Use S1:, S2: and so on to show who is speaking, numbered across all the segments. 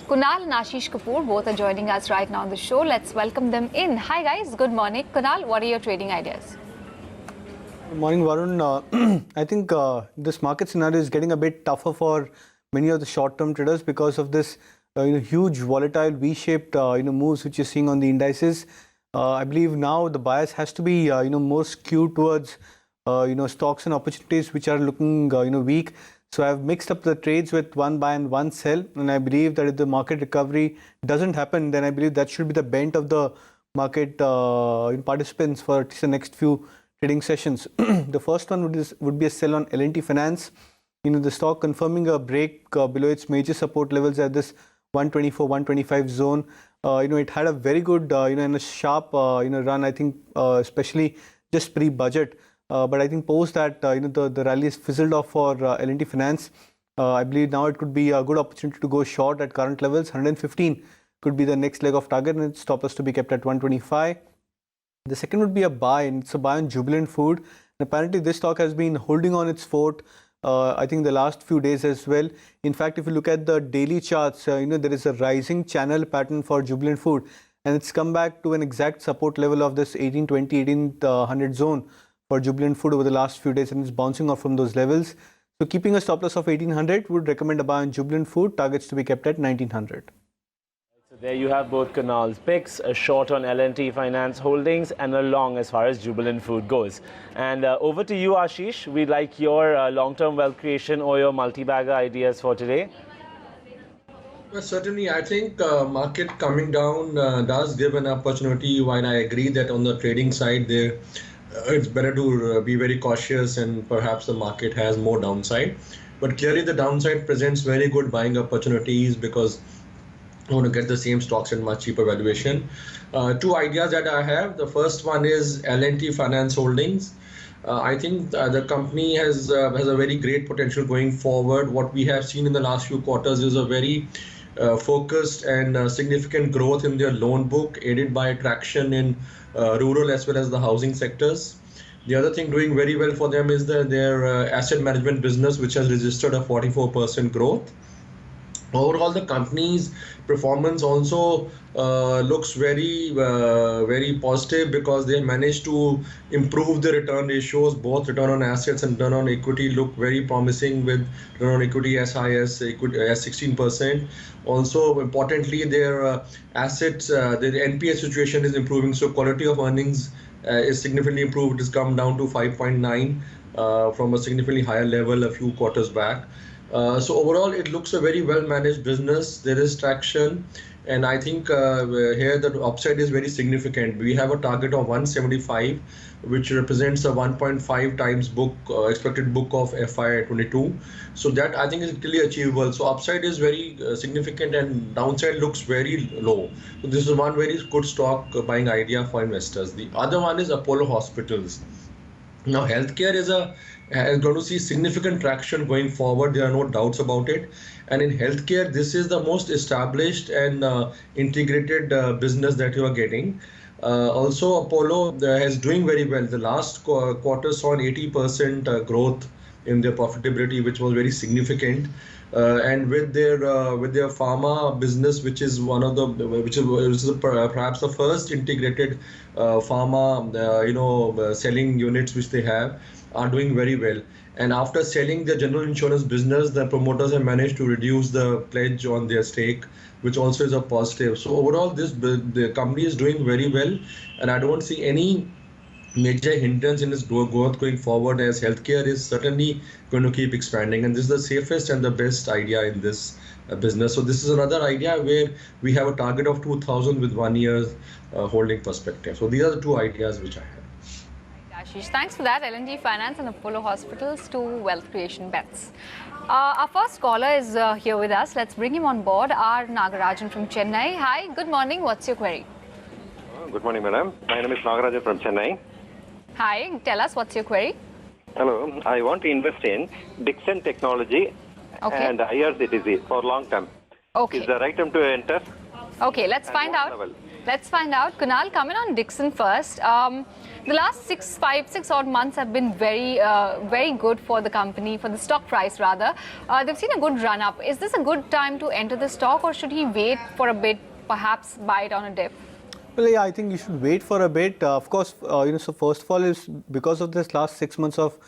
S1: Kunal and Ashish Kapur both are joining us right now on the show. Let's welcome them in. Hi guys, good morning. Kunal, what are your trading ideas?
S2: Good morning, Varun. I think this market scenario is getting a bit tougher for many of the short-term traders because of this huge volatile V-shaped moves which you're seeing on the indices. I believe now the bias has to be more skewed towards stocks and opportunities which are looking weak. So I've mixed up the trades with one buy and one sell, and I believe that if the market recovery doesn't happen, then I believe that should be the bent of the market participants for at least the next few trading sessions. The first one would be a sell on L&T Finance. The stock confirming a break below its major support levels at this 124, 125 zone. It had a very good and a sharp run. I think especially just pre-budget. But I think post that the rally is fizzled off for L&T Finance. I believe now it could be a good opportunity to go short at current levels. 115 could be the next leg of target, and its stop loss to be kept at 125. The second would be a buy, and it's a buy on Jubilant Food. And apparently this stock has been holding on its fort, I think the last few days as well. In fact, if you look at the daily charts, there is a rising channel pattern for Jubilant Food, and it's come back to an exact support level of this 1820, 1800 zone for Jubilant Food over the last few days, and it's bouncing off from those levels. So keeping a stop loss of 1800, would recommend a buy on Jubilant Food, targets to be kept at 1900.
S3: So there you have both Kunal's picks, a short on L&T Finance Holdings and a long as far as Jubilant Food goes. And over to you, Ashish. We'd like your long-term wealth creation or your multi-bagger ideas for today.
S4: Well, certainly, I think market coming down does give an opportunity, while I agree that on the trading side there, it's better to be very cautious, and perhaps the market has more downside. But clearly the downside presents very good buying opportunities because I want to get the same stocks at much cheaper valuation. Two ideas that I have. The first one is L&T Finance Holdings. I think the company has a very great potential going forward. What we have seen in the last few quarters is a very focused and significant growth in their loan book, aided by traction in rural as well as the housing sectors. The other thing doing very well for them is their asset management business, which has registered a 44% growth. Overall, the company's performance also looks very positive because they managed to improve the return ratios. Both return on assets and return on equity look very promising, with return on equity as high as 16%. Also, importantly, their assets, their NPA situation is improving, so quality of earnings is significantly improved. It has come down to 5.9 from a significantly higher level a few quarters back. So overall, it looks a very well managed business. There is traction, and I think here the upside is very significant. We have a target of 175, which represents a 1.5 times expected book of FY22. So that I think is clearly achievable. So upside is very significant, and downside looks very low. So this is one very good stock buying idea for investors. The other one is Apollo Hospitals. Now, healthcare is going to see significant traction going forward. There are no doubts about it. And in healthcare, this is the most established and integrated business that you are getting. Also, Apollo is doing very well. The last quarter saw an 80% growth in their profitability, which was very significant. And with their pharma business, which is perhaps the first integrated pharma selling units which they have, are doing very well. And after selling their general insurance business, the promoters have managed to reduce the pledge on their stake, which also is a positive. So overall, the company is doing very well, and I don't see any major hindrance in its growth going forward, as healthcare is certainly going to keep expanding, and this is the safest and the best idea in this business. So this is another idea where we have a target of 2,000 with 1 year holding perspective. So these are the two ideas which I have.
S1: Ashish, thanks for that. L&T Finance and Apollo Hospitals, two wealth creation bets. Our first caller is here with us. Let's bring him on board. R. Nagarajan from Chennai. Hi, good morning. What's your query?
S5: Good morning, madam. My name is Nagarajan from Chennai.
S1: Hi, tell us what's your query.
S5: Hello, I want to invest in Dixon Technology and IRCTC for long term.
S1: Okay.
S5: Is the right time to enter?
S1: Okay, let's find out.
S5: Level?
S1: Let's find out. Kunal, coming on Dixon first. The last 6 odd months have been very good for the company, for the stock price rather. They've seen a good run up. Is this a good time to enter the stock, or should he wait for a bit, perhaps buy it on a dip?
S2: Well, yeah, I think you should wait for a bit. Of course, so first of all is because of this last 6 months of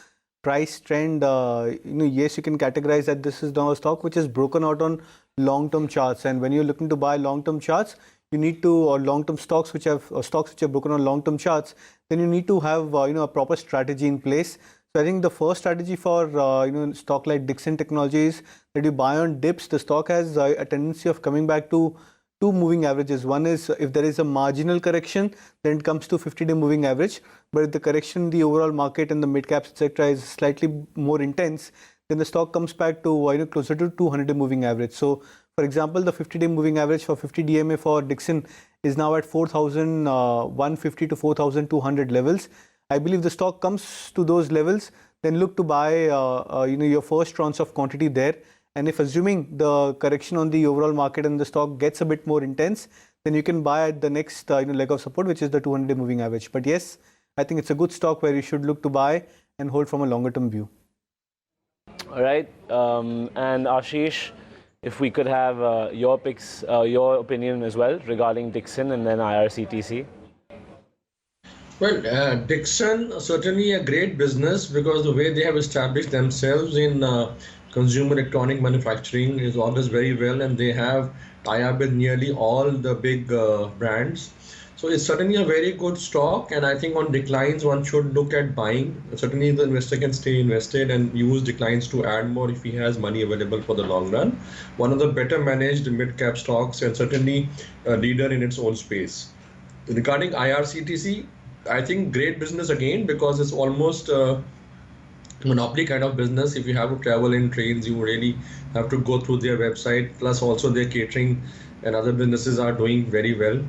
S2: price trend, yes, you can categorize that this is now a stock which is broken out on long-term charts. And when you're looking to buy long-term charts, you need to, or long-term stocks which have broken on long-term charts, then you need to have, a proper strategy in place. So I think the first strategy for, stock like Dixon Technologies, that you buy on dips. The stock has a tendency of coming back to two moving averages. One is if there is a marginal correction, then it comes to 50-day moving average. But if the correction in the overall market and the mid caps, etc., is slightly more intense, then the stock comes back to closer to 200-day moving average. So, for example, the 50-day moving average for 50 DMA for Dixon is now at 4,150 to 4,200 levels. I believe the stock comes to those levels, then look to buy your first tranche of quantity there. And if assuming the correction on the overall market and the stock gets a bit more intense, then you can buy at the next leg of support, which is the 200-day moving average. But yes, I think it's a good stock where you should look to buy and hold from a longer term view.
S3: All right. And Ashish, if we could have your picks, your opinion as well regarding Dixon and then IRCTC.
S4: Well, Dixon, certainly a great business because the way they have established themselves in consumer electronic manufacturing is always very well, and they have tie-up with nearly all the big brands. So it's certainly a very good stock, and I think on declines one should look at buying. Certainly the investor can stay invested and use declines to add more if he has money available for the long run. One of the better managed mid-cap stocks and certainly a leader in its own space. Regarding IRCTC, I think great business again because it's almost monopoly kind of business. If you have to travel in trains, you really have to go through their website. Plus also their catering and other businesses are doing very well.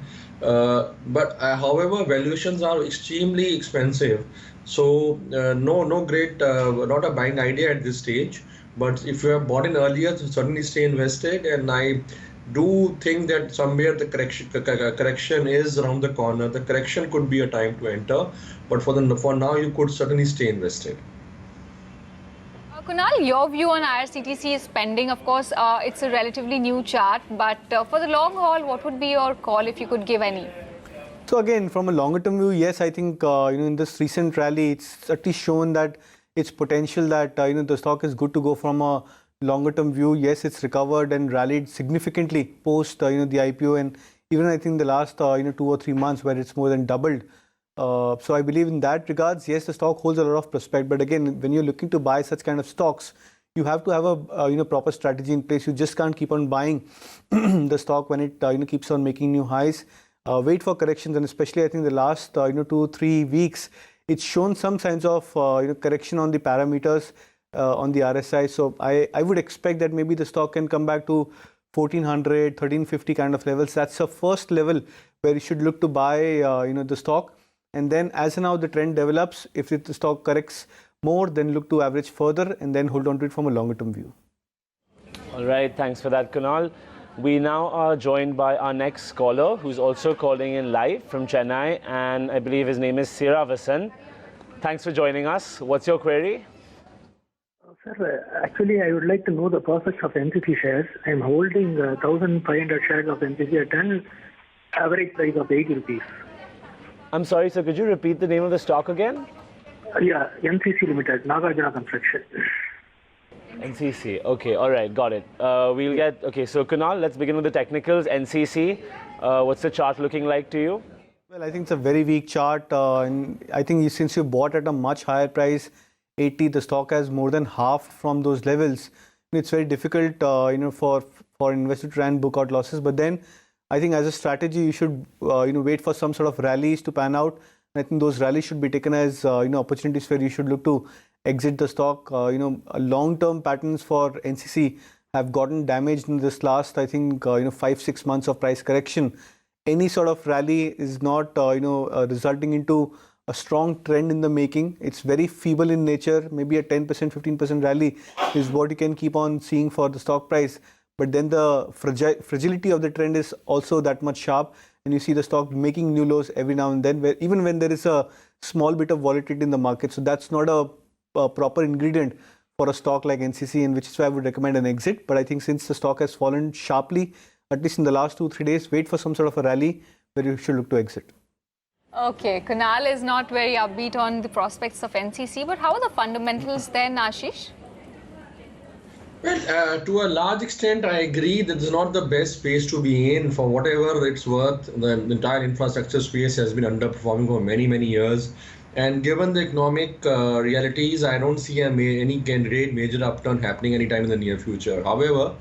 S4: However, valuations are extremely expensive. So no great, not a buying idea at this stage. But if you have bought in earlier, certainly stay invested. And I do think that somewhere the correction is around the corner. The correction could be a time to enter. But for now, you could certainly stay invested.
S1: Kunal, your view on IRCTC spending, of course, it's a relatively new chart, but for the long haul, what would be your call if you could give any?
S2: So again, from a longer term view, yes, I think in this recent rally, it's certainly shown that its potential that the stock is good to go from a longer term view. Yes, it's recovered and rallied significantly post the IPO, and even I think the last 2 or 3 months where it's more than doubled. So I believe in that regards, yes, the stock holds a lot of prospect. But again, when you're looking to buy such kind of stocks, you have to have a proper strategy in place. You just can't keep on buying the stock when it keeps on making new highs. Wait for corrections, and especially I think the last 2-3 weeks, it's shown some signs of correction on the parameters on the RSI. So I would expect that maybe the stock can come back to 1400, 1350 kind of levels. That's the first level where you should look to buy the stock. And then as and how the trend develops, if the stock corrects more, then look to average further and then hold on to it from a longer term view.
S3: All right, thanks for that, Kunal. We now are joined by our next caller, who's also calling in live from Chennai, and I believe his name is Siravasan. Thanks for joining us. What's your query?
S6: Sir, actually, I would like to know the prospects of NCC shares. I'm holding 1,500 shares of NCC at an average price of 80 rupees.
S3: I'm sorry, sir, could you repeat the name of the stock again?
S6: Yeah, NCC Limited, Nagarjuna Construction.
S3: NCC, okay, all right, got it. Okay, so Kunal, let's begin with the technicals. NCC, what's the chart looking like to you?
S2: Well, I think it's a very weak chart. And I think since you bought at a much higher price, 80, the stock has more than half from those levels. It's very difficult, for an investor to try and book out losses. But then I think as a strategy, you should, wait for some sort of rallies to pan out. And I think those rallies should be taken as, opportunities where you should look to exit the stock. Long-term patterns for NCC have gotten damaged in this last, I think, 5-6 months of price correction. Any sort of rally is not, resulting into a strong trend in the making. It's very feeble in nature. Maybe a 10%, 15% rally is what you can keep on seeing for the stock price. But then the fragility of the trend is also that much sharp. and you see the stock making new lows every now and then, where even when there is a small bit of volatility in the market. So that's not a proper ingredient for a stock like NCC, and which is why I would recommend an exit. But I think since the stock has fallen sharply, at least in the last 2-3 days, wait for some sort of a rally where you should look to exit.
S1: Okay, Kunal is not very upbeat on the prospects of NCC, but how are the fundamentals then, Ashish?
S4: Well, to a large extent, I agree that it's not the best space to be in. For whatever it's worth, the entire infrastructure space has been underperforming for many, many years. And given the economic realities, I don't see any great major upturn happening anytime in the near future. However,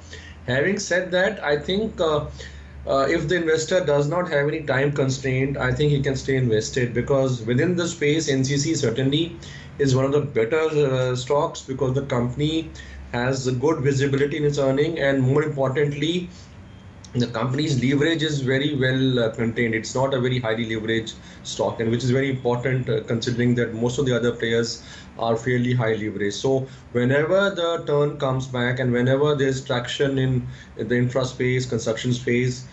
S4: having said that, I think if the investor does not have any time constraint, I think he can stay invested, because within the space, NCC certainly is one of the better stocks, because the company has a good visibility in its earning, and more importantly, the company's leverage is very well contained. It's not a very highly leveraged stock, and which is very important considering that most of the other players are fairly high leverage. So whenever the turn comes back and whenever there's traction in the infra space, construction space,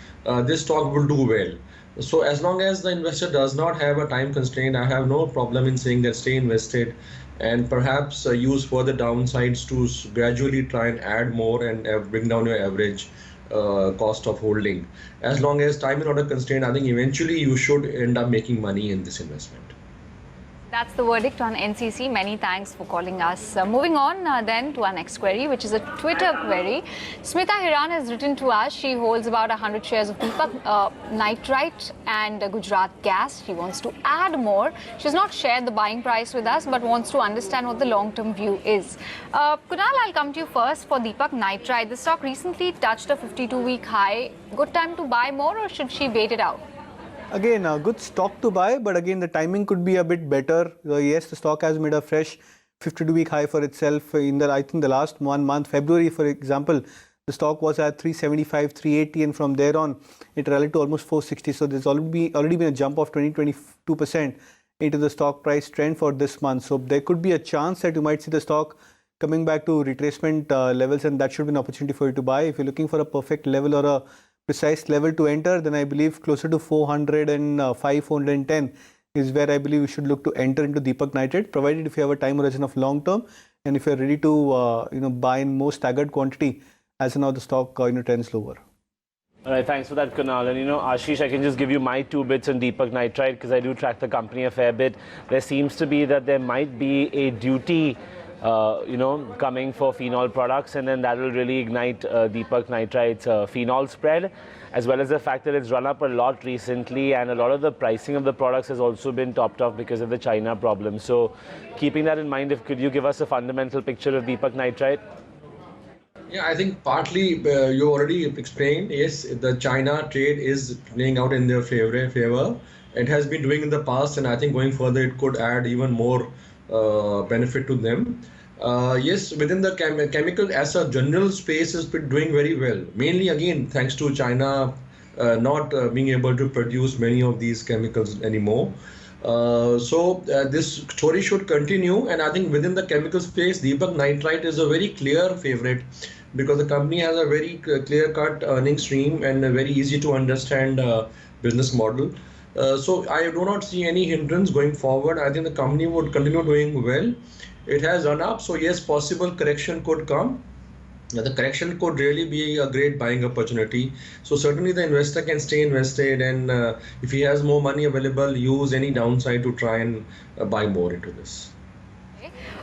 S4: this stock will do well. So as long as the investor does not have a time constraint, I have no problem in saying that stay invested, and perhaps use further downsides to gradually try and add more and bring down your average cost of holding. As long as time is not a constraint, I think eventually you should end up making money in this investment.
S1: That's the verdict on NCC. Many thanks for calling us. Moving on then to our next query, which is a Twitter query. Smita Hiran has written to us. She holds about 100 shares of Deepak Nitrite and Gujarat Gas. She wants to add more. She's not shared the buying price with us, but wants to understand what the long-term view is. Kunal, I'll come to you first for Deepak Nitrite. The stock recently touched a 52-week high. Good time to buy more, or should she wait it out?
S2: Again, a good stock to buy, but again, the timing could be a bit better. Yes, the stock has made a fresh 52-week high for itself in I think the last 1 month. February, for example, the stock was at 375, 380, and from there on, it rallied to almost 460. So there's already been a jump of 22% into the stock price trend for this month. So there could be a chance that you might see the stock coming back to retracement levels, and that should be an opportunity for you to buy. If you're looking for a perfect level or a precise level to enter, then I believe closer to 405, 410 is where I believe you should look to enter into Deepak Nitrite, provided if you have a time horizon of long term and if you're ready to buy in more staggered quantity as now the stock trends lower.
S3: All right, thanks for that, Kunal. And Ashish, I can just give you my 2 bits on Deepak Nitrite because I do track the company a fair bit. There seems to be that there might be a duty coming for phenol products, and then that will really ignite Deepak Nitrite's phenol spread, as well as the fact that it's run up a lot recently, and a lot of the pricing of the products has also been topped off because of the China problem. So keeping that in mind, could you give us a fundamental picture of Deepak Nitrite?
S4: Yeah, I think partly you already explained. Yes, the China trade is playing out in their favor. It has been doing in the past, and I think going further it could add even more benefit to them. Yes, within the chemical as a general space has been doing very well, mainly again thanks to China not being able to produce many of these chemicals anymore. So this story should continue, and I think within the chemical space, Deepak Nitrite is a very clear favorite because the company has a very clear-cut earning stream and a very easy to understand business model. So I do not see any hindrance going forward. I think the company would continue doing well. It has run up, so yes, possible correction could come. The correction could really be a great buying opportunity. So certainly the investor can stay invested, and if he has more money available, use any downside to try and buy more into this.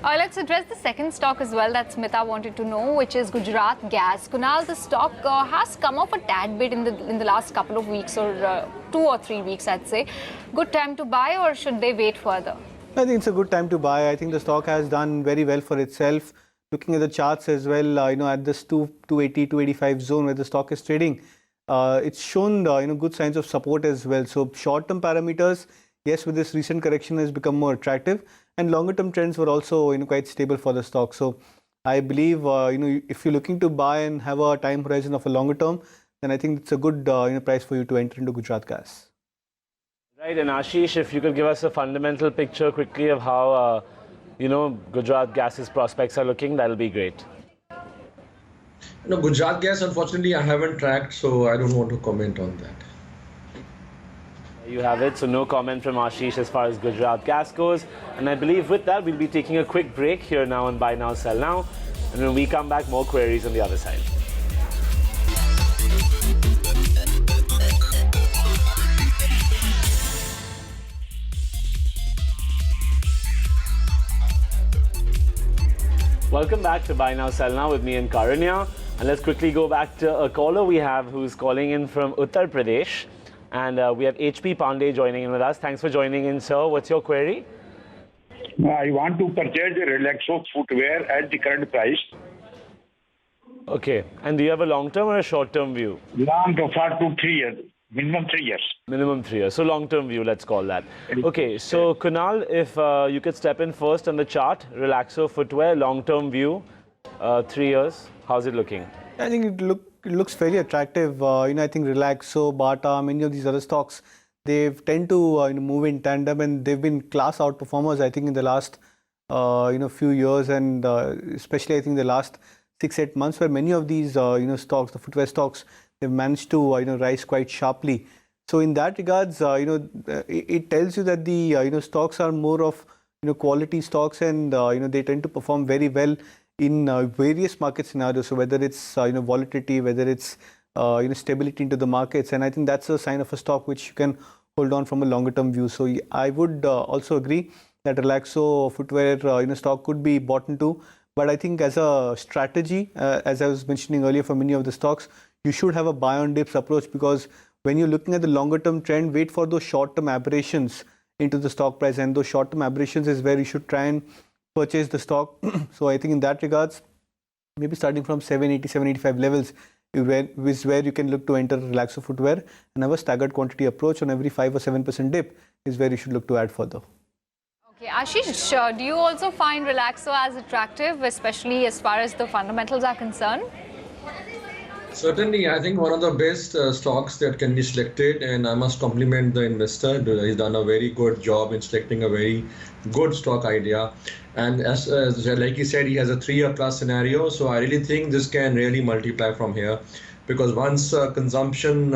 S1: Let's address the second stock as well that Smita wanted to know, which is Gujarat Gas. Kunal, the stock has come off a tad bit in the last couple of weeks, or 2 or 3 weeks, I'd say. Good time to buy, or should they wait further?
S2: I think it's a good time to buy. I think the stock has done very well for itself. Looking at the charts as well, at this 280, 285 zone where the stock is trading, it's shown good signs of support as well. So short-term parameters, yes, with this recent correction has become more attractive, and longer-term trends were also quite stable for the stock. So I believe if you're looking to buy and have a time horizon of a longer term, then I think it's a good price for you to enter into Gujarat Gas.
S3: Right, and Ashish, if you could give us a fundamental picture quickly of how Gujarat Gas's prospects are looking, that'll be great.
S4: Gujarat Gas, unfortunately, I haven't tracked, so I don't want to comment on that.
S3: You have it. So no comment from Ashish as far as Gujarat gas goes. And I believe with that, we'll be taking a quick break here now on Buy Now, Sell Now. And when we come back, more queries on the other side. Welcome back to Buy Now, Sell Now with me and Karanya. And let's quickly go back to a caller we have who's calling in from Uttar Pradesh. And we have HP Pandey joining in with us. Thanks for joining in, sir. What's your query?
S7: I want to purchase a Relaxo Footwear at the current price.
S3: Okay. And do you have a long-term or a short-term view?
S7: Long to 4 to 3 years, minimum 3 years.
S3: Minimum 3 years. So long-term view, let's call that. Okay. So Kunal, if you could step in first on the chart, Relaxo Footwear, long-term view, 3 years. How's it looking?
S2: I think it looks fairly attractive. I think Relaxo, Bata, many of these other stocks, they tend to move in tandem, and they've been class outperformers, I think, in the last few years, and especially I think the last 6-8 months, where many of these stocks, the footwear stocks, they've managed to rise quite sharply. So in that regards, it tells you that the stocks are more of quality stocks, and they tend to perform very well in various market scenarios. So whether it's volatility, whether it's stability into the markets, and I think that's a sign of a stock which you can hold on from a longer term view. So I would also agree that Relaxo Footwear stock could be bought into, but I think as a strategy, as I was mentioning earlier, for many of the stocks, you should have a buy on dips approach, because when you're looking at the longer term trend, wait for those short term aberrations into the stock price, and those short term aberrations is where you should try and purchase the stock. So I think in that regards, maybe starting from 780, 785 levels is where you can look to enter Relaxo Footwear, and have a staggered quantity approach on every 5 or 7% dip is where you should look to add further.
S1: Okay, Ashish, do you also find Relaxo as attractive, especially as far as the fundamentals are concerned?
S4: Certainly, I think one of the best stocks that can be selected, and I must compliment the investor. He's done a very good job in selecting a very good stock idea. And as like he said, he has a 3-year plus scenario. So I really think this can really multiply from here, because once consumption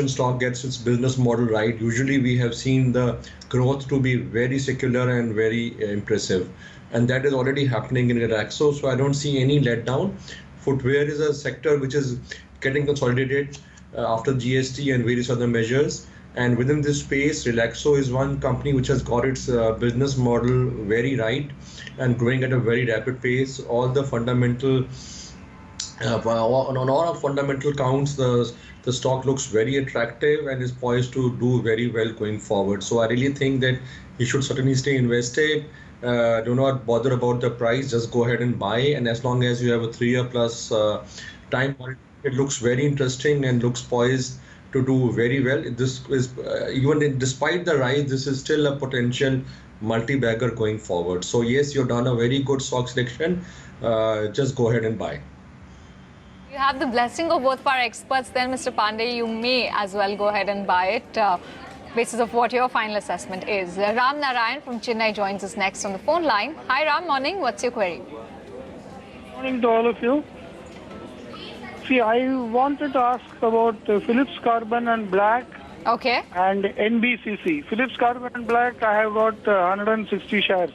S4: stock gets its business model right, usually we have seen the growth to be very secular and very impressive. And that is already happening in Relaxo. So I don't see any letdown. Footwear is a sector which is getting consolidated after GST and various other measures. And within this space, Relaxo is one company which has got its business model very right and growing at a very rapid pace. All the fundamental, on all of fundamental counts, the stock looks very attractive and is poised to do very well going forward. So I really think that you should certainly stay invested. Do not bother about the price, just go ahead and buy. And as long as you have a 3-year plus time, it looks very interesting and looks poised to do very well. This is despite the rise, this is still a potential multi-bagger going forward. So yes, you've done a very good stock selection. Just go ahead and buy.
S1: You have the blessing of both our experts then, Mr. Pandey. You may as well go ahead and buy it, basis of what your final assessment is. Ram Narayan from Chennai joins us next on the phone line. Hi Ram, morning. What's your query?
S8: Morning to all of you. See, I wanted to ask about Philips Carbon and Black
S1: Okay.
S8: and NBCC. Philips Carbon and Black, I have got 160 shares.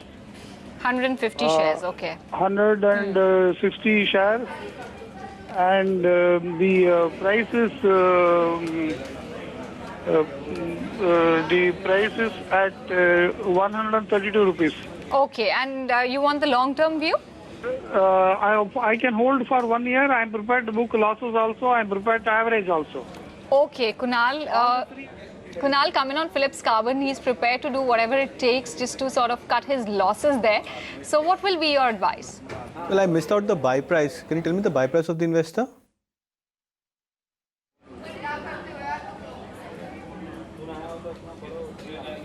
S1: 150 shares, okay.
S8: 160 shares. And the price is at 132 rupees.
S1: Okay, and you want the long-term view?
S8: I can hold for 1 year. I am prepared to book losses also. I am prepared to average also.
S1: Okay, Kunal. Kunal coming on Philips Carbon, he's prepared to do whatever it takes just to sort of cut his losses there. So what will be your advice?
S2: Well, I missed out the buy price. Can you tell me the buy price of the investor?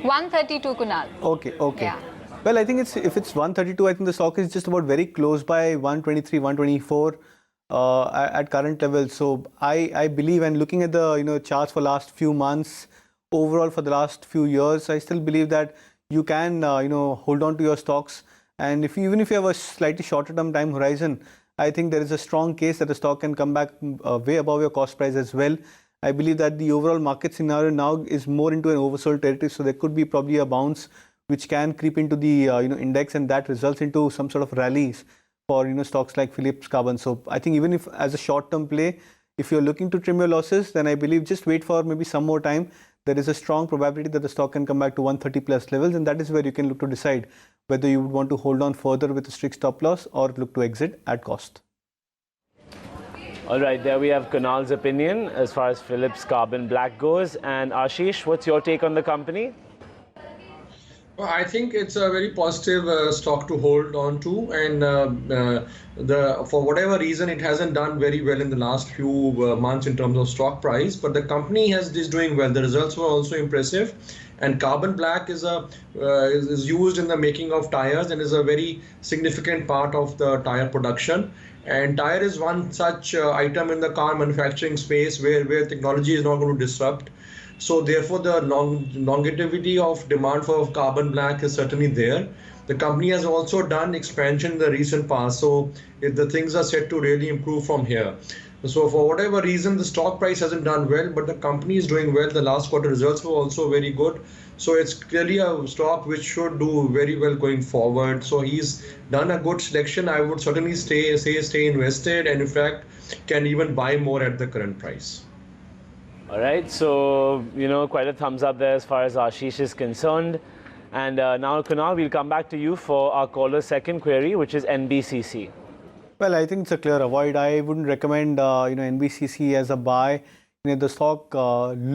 S1: $132, Kunal.
S2: Okay.
S1: Yeah.
S2: Well, I think if it's 132, I think the stock is just about very close by 123, 124 at current levels. So I believe, and looking at the charts for last few months, overall for the last few years, I still believe that you can hold on to your stocks. And even if you have a slightly shorter term time horizon, I think there is a strong case that the stock can come back way above your cost price as well. I believe that the overall market scenario now is more into an oversold territory. So there could be probably a bounce which can creep into the index, and that results into some sort of rallies for stocks like Philips Carbon. So I think even if as a short-term play, if you're looking to trim your losses, then I believe just wait for maybe some more time. There is a strong probability that the stock can come back to 130 plus levels, and that is where you can look to decide whether you would want to hold on further with a strict stop loss or look to exit at cost.
S3: All right, there we have Kunal's opinion as far as Philips Carbon Black goes. And Ashish, what's your take on the company?
S4: Well, I think it's a very positive stock to hold on to, and for whatever reason it hasn't done very well in the last few months in terms of stock price, but the company is doing well. The results were also impressive, and carbon black is used in the making of tires and is a very significant part of the tire production. And tire is one such item in the car manufacturing space where technology is not going to disrupt. So therefore, the longevity of demand for carbon black is certainly there. The company has also done expansion in the recent past, so the things are set to really improve from here. So for whatever reason, the stock price hasn't done well, but the company is doing well. The last quarter results were also very good. So it's clearly a stock which should do very well going forward. So he's done a good selection. I would certainly stay invested, and in fact can even buy more at the current price.
S3: All right, so, quite a thumbs up there as far as Ashish is concerned. And now, Kunal, we'll come back to you for our caller's second query, which is NBCC.
S2: Well, I think it's a clear avoid. I wouldn't recommend NBCC as a buy. The stock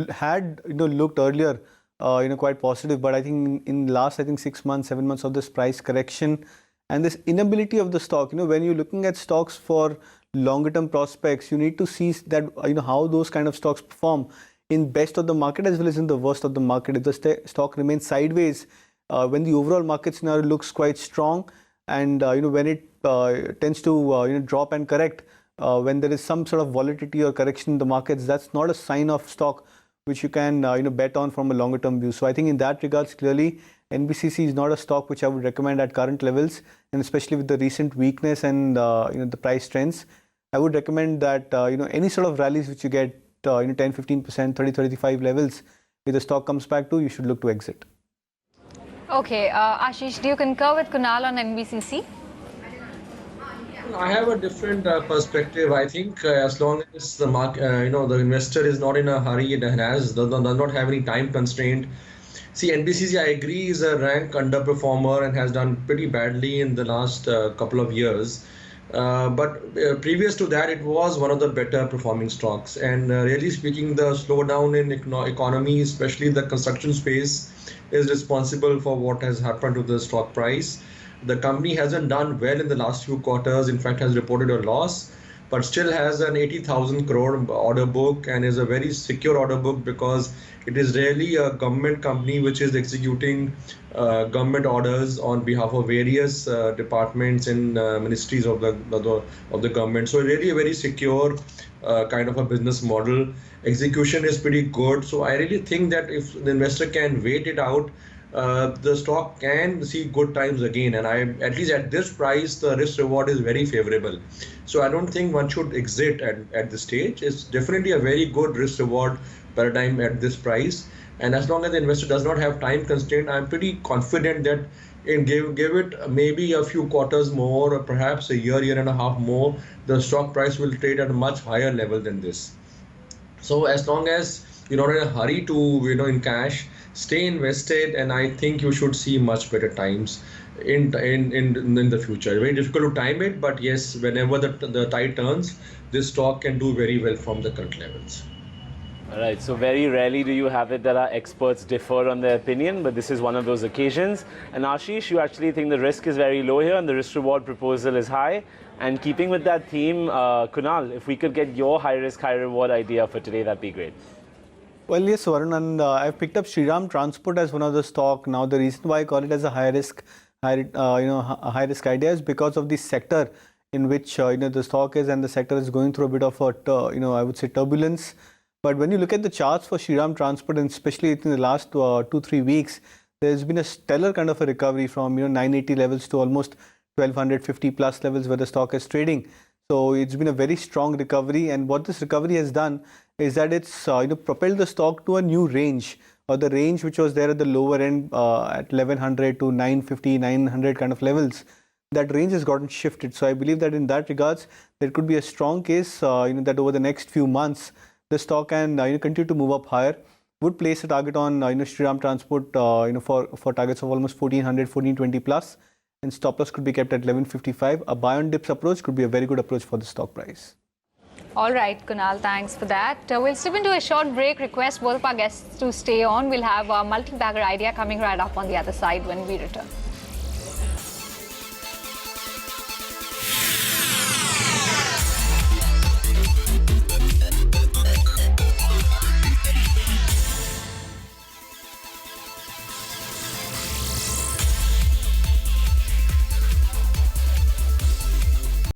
S2: had looked earlier quite positive, but I think in last 6 months, 7 months of this price correction and this inability of the stock, when you're looking at stocks for longer term prospects, you need to see that how those kind of stocks perform in best of the market as well as in the worst of the market. If the stock remains sideways, when the overall market scenario looks quite strong, and when it tends to drop and correct, when there is some sort of volatility or correction in the markets, that's not a sign of stock which you can bet on from a longer term view. So I think in that regards, clearly NBCC is not a stock which I would recommend at current levels, and especially with the recent weakness and the price trends. I would recommend that any sort of rallies which you get 10-15%, 30-35 levels, if the stock comes back to, you should look to exit.
S1: Okay, Ashish, do you concur with Kunal on NBCC?
S4: I have a different perspective. I think as long as the market, the investor is not in a hurry, it does not have any time constraint. See, NBCC, I agree, is a rank underperformer and has done pretty badly in the last couple of years. But previous to that, it was one of the better performing stocks. And really speaking, the slowdown in economy, especially the construction space, is responsible for what has happened to the stock price. The company hasn't done well in the last few quarters, in fact has reported a loss, but still has an 80,000 crore order book and is a very secure order book because it is really a government company which is executing government orders on behalf of various departments and ministries of the government. So really a very secure kind of a business model. Execution is pretty good. So I really think that if the investor can wait it out, the stock can see good times again, and at least at this price, the risk reward is very favorable. So I don't think one should exit at this stage. It's definitely a very good risk reward paradigm at this price, and as long as the investor does not have time constraint, I'm pretty confident that give it maybe a few quarters more, or perhaps a year and a half more, the stock price will trade at a much higher level than this. So as long as you're not in a hurry to in cash, stay invested, and I think you should see much better times in the future. Very difficult to time it, but yes, whenever the tide turns, this stock can do very well from the current levels.
S3: All right, so very rarely do you have it that our experts differ on their opinion, but this is one of those occasions. And Ashish, you actually think the risk is very low here and the risk-reward proposal is high. And keeping with that theme, Kunal, if we could get your high-risk, high-reward idea for today, that'd be great.
S2: Well, yes, Varun, and I've picked up Shriram Transport as one of the stock. Now, the reason why I call it as a high-risk idea is because of the sector in which the stock is, and the sector is going through a bit of a I would say turbulence. But when you look at the charts for Shriram Transport, and especially in the last 2-3 weeks, there's been a stellar kind of a recovery from 980 levels to almost 1250 plus levels where the stock is trading. So it's been a very strong recovery, and what this recovery has done is that it's propelled the stock to a new range, or the range which was there at the lower end at 1100 to 950, 900 kind of levels. That range has gotten shifted. So I believe that in that regards, there could be a strong case that over the next few months, the stock can continue to move up higher. Would place a target on Shriram Transport for targets of almost 1400, 1420 plus, and stop loss could be kept at 1155. A buy on dips approach could be a very good approach for the stock price.
S1: All right, Kunal, thanks for that. We'll step into a short break. Request both of our guests to stay on. We'll have a multi-bagger idea coming right up on the other side when we return.